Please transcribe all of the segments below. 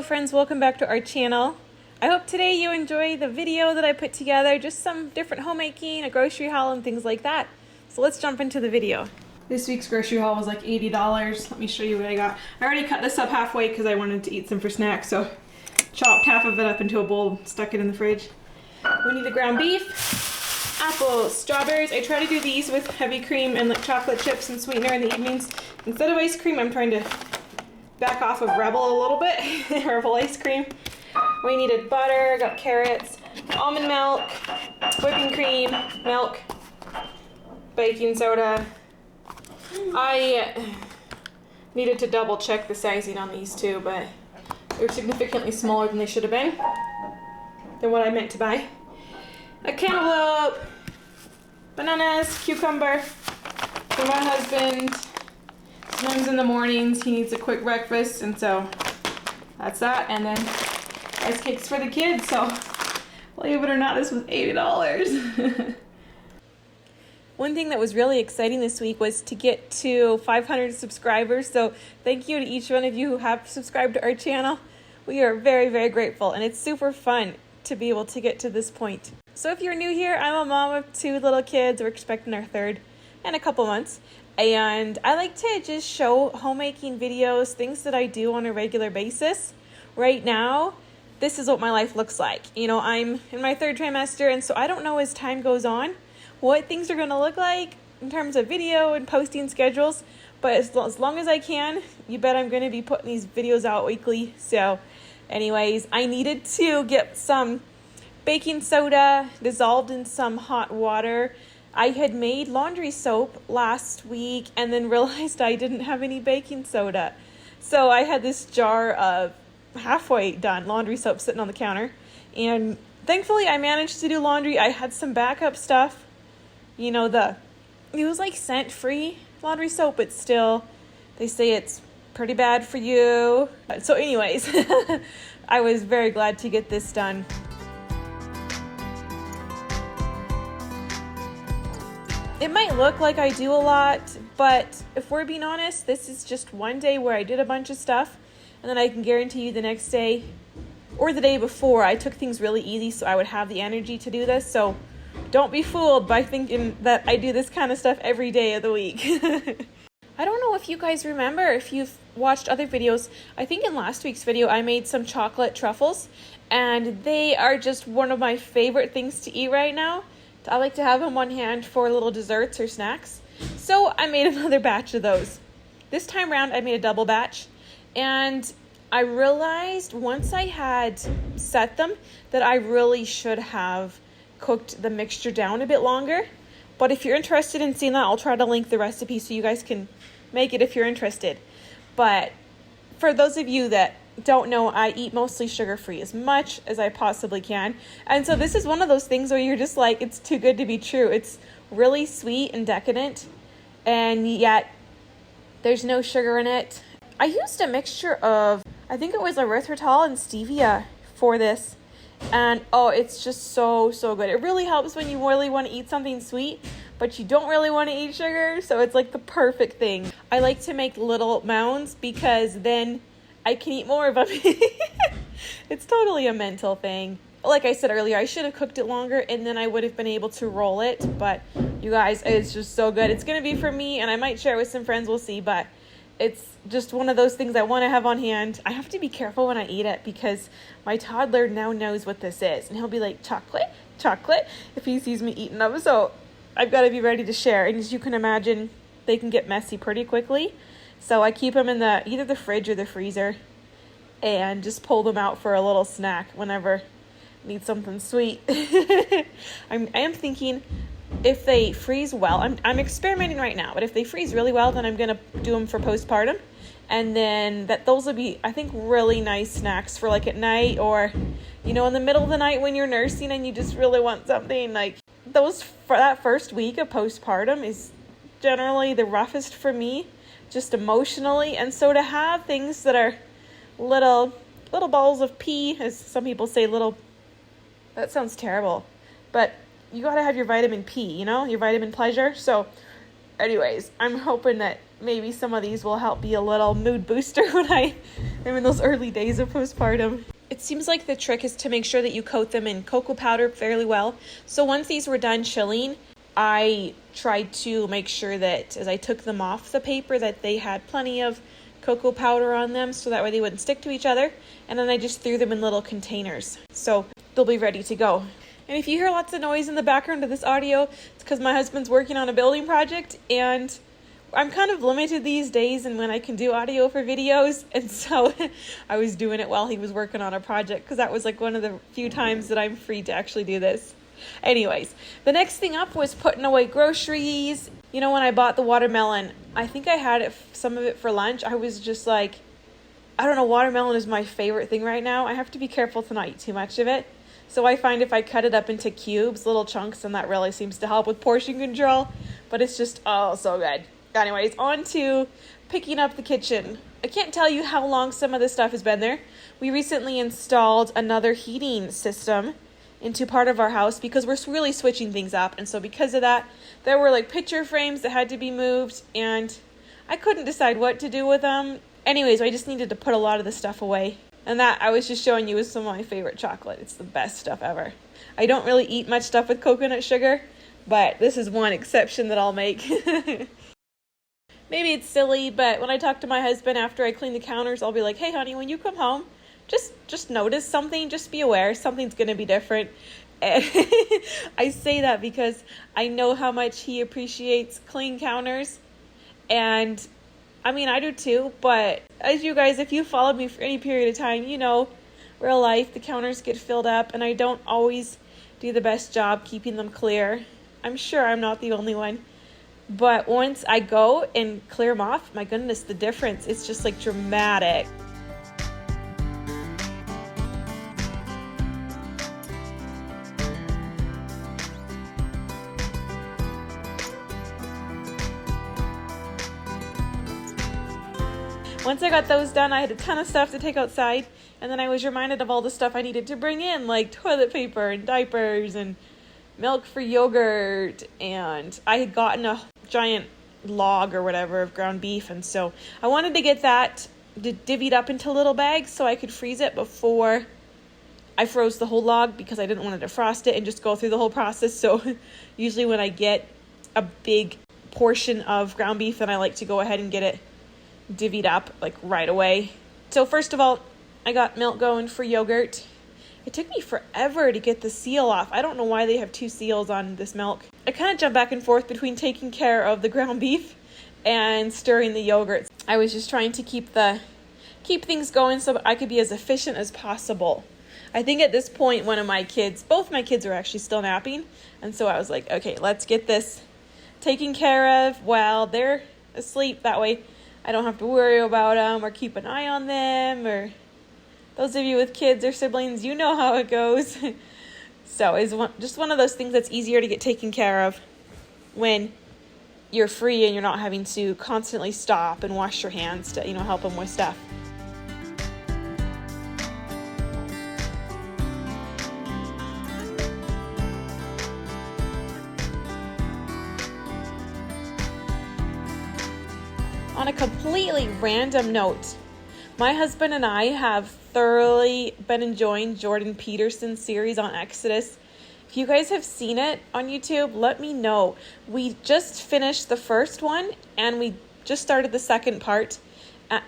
Hello friends, welcome back to our channel. I hope today you enjoy the video that I put together, just some different homemaking, a grocery haul and things like that. So let's jump into the video. This week's grocery haul was like $80. Let me show you what I got. I already cut this up halfway because I wanted to eat some for snacks, so chopped half of it up into a bowl, stuck it in the fridge. We need the ground beef, apples, strawberries. I try to do these with heavy cream and like chocolate chips and sweetener in the evenings. Instead of ice cream, I'm trying to back off of Rebel a little bit, Rebel ice cream. We needed butter, got carrots, almond milk, whipping cream, milk, baking soda. I needed to double check the sizing on these two, but they're significantly smaller than they should have been, than what I meant to buy. A cantaloupe, bananas, cucumber. For my husband, sometimes in the mornings he needs a quick breakfast, and so that's that. And then rice cakes for the kids. So believe it or not, this was $80. One thing that was really exciting this week was to get to 500 subscribers. So thank you to each one of you who have subscribed to our channel. We are very, very grateful, and it's super fun to be able to get to this point. So if you're new here, I'm a mom of 2 little kids. We're expecting our 3rd in a couple months. And I like to just show homemaking videos, things that I do on a regular basis. Right now, this is what my life looks like. You know, I'm in my 3rd trimester, and so I don't know as time goes on what things are going to look like in terms of video and posting schedules. But as long as I can, you bet I'm going to be putting these videos out weekly. So anyways, I needed to get some baking soda dissolved in some hot water. I had made laundry soap last week and then realized I didn't have any baking soda. So I had this jar of halfway done laundry soap sitting on the counter. And thankfully I managed to do laundry. I had some backup stuff. You know, it was like scent-free laundry soap, but still, they say it's pretty bad for you. So anyways, I was very glad to get this done. It might look like I do a lot, but if we're being honest, this is just one day where I did a bunch of stuff, and then I can guarantee you the next day or the day before, I took things really easy so I would have the energy to do this. So don't be fooled by thinking that I do this kind of stuff every day of the week. I don't know if you guys remember, if you've watched other videos, I think in last week's video I made some chocolate truffles, and they are just one of my favorite things to eat right now. I like to have them on hand for little desserts or snacks. So I made another batch of those. This time around I made a double batch, and I realized once I had set them that I really should have cooked the mixture down a bit longer. But if you're interested in seeing that, I'll try to link the recipe so you guys can make it if you're interested. But for those of you that don't know, I eat mostly sugar-free as much as I possibly can. And so this is one of those things where you're just like, it's too good to be true. It's really sweet and decadent, and yet there's no sugar in it. I used a mixture of, I think it was erythritol and stevia for this. And oh, it's just so good. It really helps when you really want to eat something sweet, but you don't really want to eat sugar. So it's like the perfect thing. I like to make little mounds because then I can eat more of them. It's totally a mental thing. Like I said earlier, I should have cooked it longer and then I would have been able to roll it. But you guys, it's just so good. It's going to be for me, and I might share it with some friends. We'll see. But it's just one of those things I want to have on hand. I have to be careful when I eat it because my toddler now knows what this is. And he'll be like, chocolate, chocolate, if he sees me eating them. So I've got to be ready to share. And as you can imagine, they can get messy pretty quickly. So I keep them in either the fridge or the freezer and just pull them out for a little snack whenever I need something sweet. I am thinking if they freeze well, I'm experimenting right now, but if they freeze really well, then I'm going to do them for postpartum. And then those will be, I think, really nice snacks for like at night, or, you know, in the middle of the night when you're nursing and you just really want something. Like those, for that first week of postpartum is generally the roughest for me, just emotionally. And so to have things that are little balls of pea, as some people say, that sounds terrible, but you got to have your vitamin P, you know, your vitamin pleasure. So anyways, I'm hoping that maybe some of these will help be a little mood booster when I I'm in those early days of postpartum. It seems like the trick is to make sure that you coat them in cocoa powder fairly well. So once these were done chilling, I tried to make sure that as I took them off the paper that they had plenty of cocoa powder on them so that way they wouldn't stick to each other. And then I just threw them in little containers. So they'll be ready to go. And if you hear lots of noise in the background of this audio, it's because my husband's working on a building project and I'm kind of limited these days and when I can do audio for videos. And so I was doing it while he was working on a project because that was like one of the few times that I'm free to actually do this. Anyways, the next thing up was putting away groceries. You know, when I bought the watermelon, I think I had some of it for lunch. I was just like, I don't know, watermelon is my favorite thing right now. I have to be careful to not eat too much of it. So I find if I cut it up into cubes, little chunks, then that really seems to help with portion control. But it's just, oh, so good. Anyways, on to picking up the kitchen. I can't tell you how long some of this stuff has been there. We recently installed another heating system into part of our house because we're really switching things up. And so because of that, there were like picture frames that had to be moved and I couldn't decide what to do with them. Anyways, I just needed to put a lot of the stuff away. And that I was just showing you is some of my favorite chocolate. It's the best stuff ever. I don't really eat much stuff with coconut sugar, but this is one exception that I'll make. Maybe it's silly, but when I talk to my husband after I clean the counters, I'll be like, hey, honey, when you come home, just notice something. Just be aware. Something's going to be different. And I say that because I know how much he appreciates clean counters. And, I mean, I do too. But as you guys, if you followed me for any period of time, you know, real life, the counters get filled up. And I don't always do the best job keeping them clear. I'm sure I'm not the only one. But once I go and clear them off, my goodness, the difference, it's just like dramatic. Once I got those done, I had a ton of stuff to take outside. And then I was reminded of all the stuff I needed to bring in, like toilet paper and diapers and milk for yogurt. And I had gotten a giant log or whatever of ground beef, and so I wanted to get that divvied up into little bags so I could freeze it before I froze the whole log because I didn't want to defrost it and just go through the whole process. So usually when I get a big portion of ground beef, then I like to go ahead and get it divvied up like right away. So first of all, I got milk going for yogurt. It took me forever to get the seal off. I don't know why they have two seals on this milk. I kind of jump back and forth between taking care of the ground beef and stirring the yogurt. I was just trying to keep things going so I could be as efficient as possible. I think at this point, both my kids are actually still napping. And so I was like, okay, let's get this taken care of while they're asleep. That way I don't have to worry about them or keep an eye on them, or those of you with kids or siblings, you know how it goes. So it's just one of those things that's easier to get taken care of when you're free and you're not having to constantly stop and wash your hands to, help them with stuff. On a completely random note, my husband and I have thoroughly been enjoying Jordan Peterson's series on Exodus. If you guys have seen it on YouTube, let me know. We just finished the first one and we just started the second part.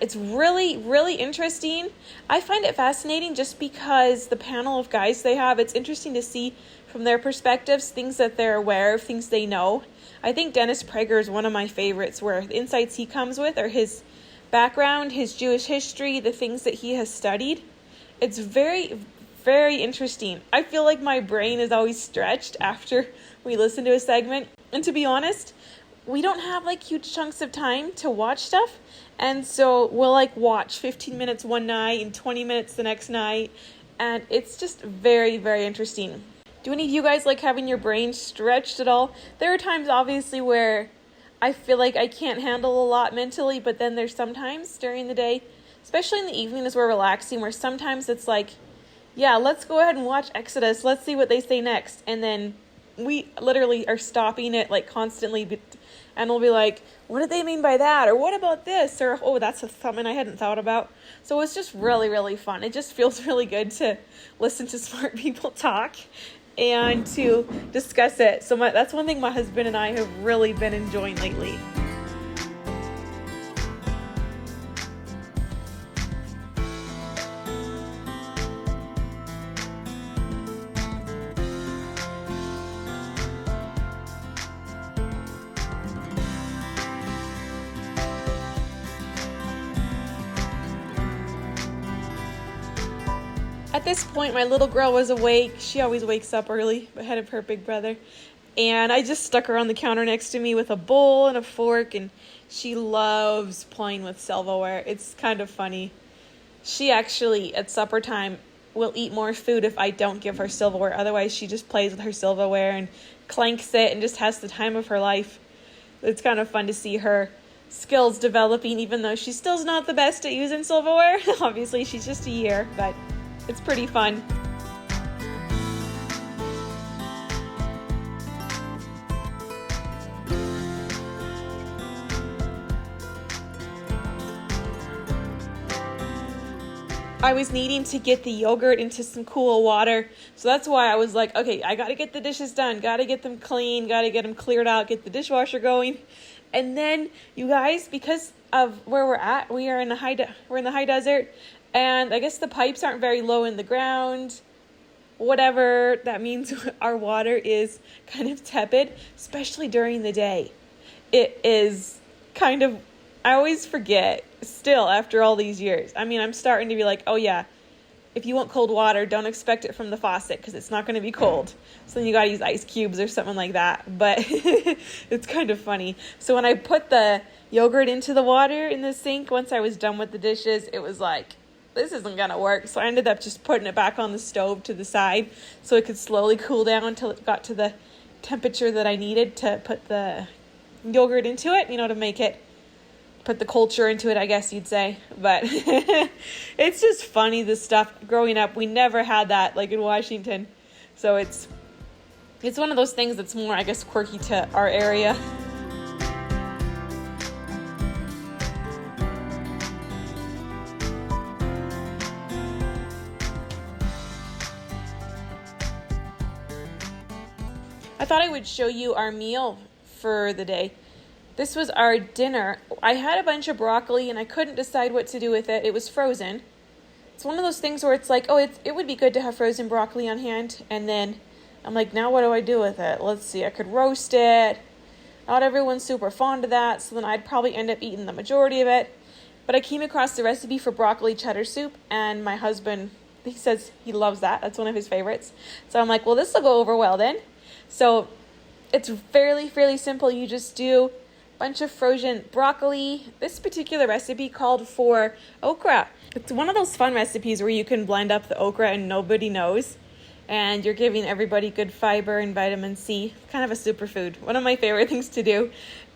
It's really, really interesting. I find it fascinating just because the panel of guys they have, it's interesting to see from their perspectives, things that they're aware of, things they know. I think Dennis Prager is one of my favorites, where the insights he comes with are his background, his Jewish history, the things that he has studied. It's very, very interesting. I feel like my brain is always stretched after we listen to a segment. And to be honest, we don't have huge chunks of time to watch stuff. And so we'll watch 15 minutes one night and 20 minutes the next night. And it's just very, very interesting. Do any of you guys like having your brain stretched at all? There are times obviously where I feel like I can't handle a lot mentally, but then there's sometimes during the day, especially in the evening as we're relaxing, where sometimes it's yeah, let's go ahead and watch Exodus. Let's see what they say next. And then we literally are stopping it like constantly, and we'll be like, what did they mean by that? Or what about this? Or, oh, that's something I hadn't thought about. So it's just really, really fun. It just feels really good to listen to smart people talk and to discuss it. So that's one thing my husband and I have really been enjoying lately. At this point, my little girl was awake. She always wakes up early ahead of her big brother. And I just stuck her on the counter next to me with a bowl and a fork, and she loves playing with silverware. It's kind of funny. She actually, at supper time, will eat more food if I don't give her silverware. Otherwise, she just plays with her silverware and clanks it and just has the time of her life. It's kind of fun to see her skills developing, even though she still's not the best at using silverware. Obviously, she's just a year, but it's pretty fun. I was needing to get the yogurt into some cool water, so that's why I was like, okay, I gotta get the dishes done, gotta get them clean, gotta get them cleared out, get the dishwasher going. And then, you guys, because of where we're at, we're in the high desert, and I guess the pipes aren't very low in the ground. Whatever that means, our water is kind of tepid, especially during the day. It is kind of, I always forget, still, after all these years. I mean, I'm starting to be like, oh yeah, if you want cold water, don't expect it from the faucet because it's not going to be cold. So then you got to use ice cubes or something like that. But it's kind of funny. So when I put the yogurt into the water in the sink, once I was done with the dishes, it was like, this isn't going to work. So I ended up just putting it back on the stove to the side so it could slowly cool down until it got to the temperature that I needed to put the yogurt into it, to make it, put the culture into it, I guess you'd say. But it's just funny, this stuff. Growing up, we never had that like in Washington. So it's one of those things that's more, I guess, quirky to our area. I thought I would show you our meal for the day. This was our dinner. I had a bunch of broccoli and I couldn't decide what to do with it. It was frozen. It's one of those things where it's like, oh, it would be good to have frozen broccoli on hand. And then I'm like, now what do I do with it? Let's see. I could roast it. Not everyone's super fond of that, so then I'd probably end up eating the majority of it. But I came across the recipe for broccoli cheddar soup, and my husband, he says he loves that. That's one of his favorites. So I'm like, well, this will go over well then. So it's fairly simple. You just do a bunch of frozen broccoli. This particular recipe called for okra. It's one of those fun recipes where you can blend up the okra and nobody knows. And you're giving everybody good fiber and vitamin C. Kind of a superfood. One of my favorite things to do.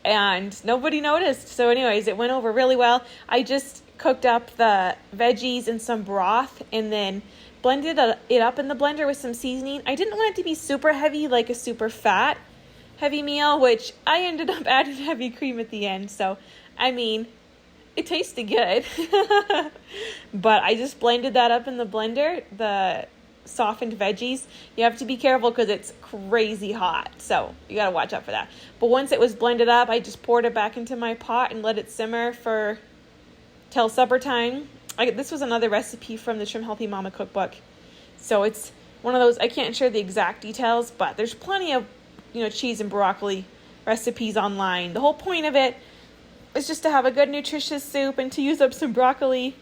And nobody noticed. So anyways, it went over really well. I just cooked up the veggies in some broth and then blended it up in the blender with some seasoning. I didn't want it to be super heavy, like a super fat heavy meal, which I ended up adding heavy cream at the end. So, I mean, it tasted good. But I just blended that up in the blender, the softened veggies. You have to be careful because it's crazy hot. So, you got to watch out for that. But once it was blended up, I just poured it back into my pot and let it simmer till supper time. This was another recipe from the Trim Healthy Mama cookbook. So it's one of those, I can't share the exact details, but there's plenty of, cheese and broccoli recipes online. The whole point of it is just to have a good nutritious soup and to use up some broccoli.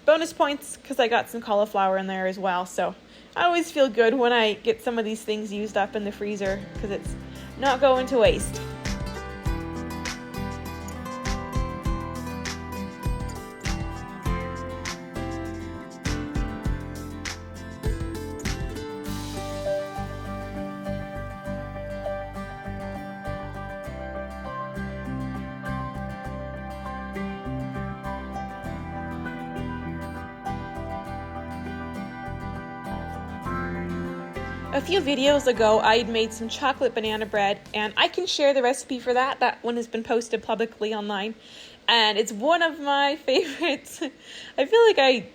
Bonus points because I got some cauliflower in there as well. So I always feel good when I get some of these things used up in the freezer because it's not going to waste. A few videos ago, I'd made some chocolate banana bread, and I can share the recipe for that. That one has been posted publicly online, and it's one of my favorites. I feel like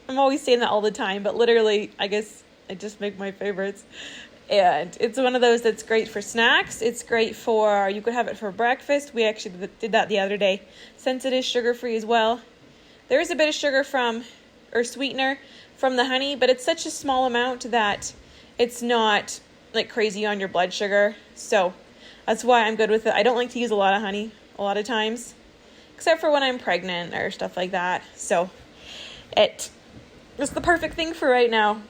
I'm always saying that all the time, but literally, I guess I just make my favorites. And it's one of those that's great for snacks. It's great for, you could have it for breakfast. We actually did that the other day, since it is sugar-free as well. There is a bit of sugar or sweetener from the honey, but it's such a small amount that it's not like crazy on your blood sugar. So that's why I'm good with it. I don't like to use a lot of honey a lot of times, except for when I'm pregnant or stuff like that. So it's the perfect thing for right now.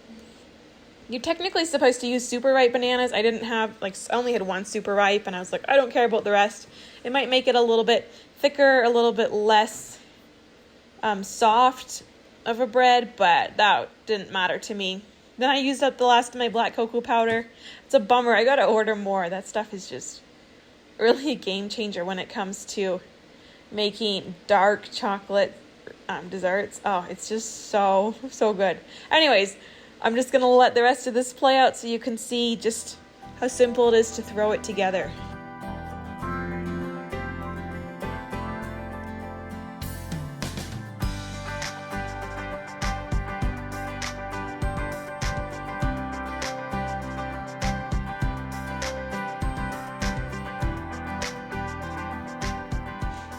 You're technically supposed to use super ripe bananas. I only had one super ripe, and I was like, I don't care about the rest. It might make it a little bit thicker, a little bit less soft of a bread, but that didn't matter to me. Then I used up the last of my black cocoa powder. It's a bummer. I gotta order more. That stuff is just really a game changer when it comes to making dark chocolate desserts. Oh, it's just so good. Anyways, I'm just gonna let the rest of this play out so you can see just how simple it is to throw it together.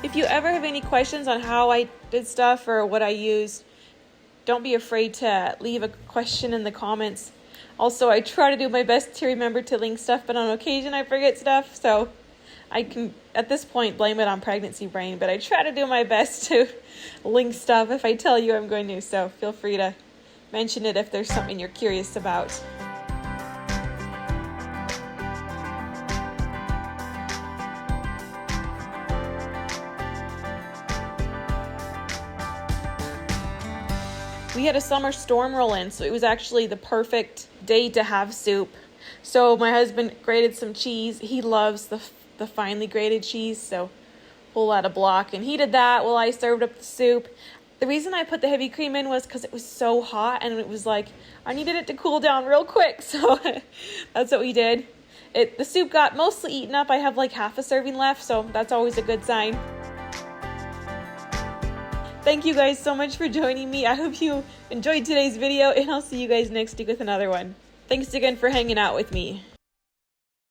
If you ever have any questions on how I did stuff or what I used, don't be afraid to leave a question in the comments. Also, I try to do my best to remember to link stuff, but on occasion I forget stuff, so I can, at this point, blame it on pregnancy brain, but I try to do my best to link stuff if I tell you I'm going to, so feel free to mention it if there's something you're curious about. We had a summer storm roll in, so it was actually the perfect day to have soup. So my husband grated some cheese. He loves the finely grated cheese, so whole lot of block. And he did that while I served up the soup. The reason I put the heavy cream in was because it was so hot, and it was like, I needed it to cool down real quick. So that's what we did. The soup got mostly eaten up. I have like half a serving left, so that's always a good sign. Thank you guys so much for joining me. I hope you enjoyed today's video, and I'll see you guys next week with another one. Thanks again for hanging out with me.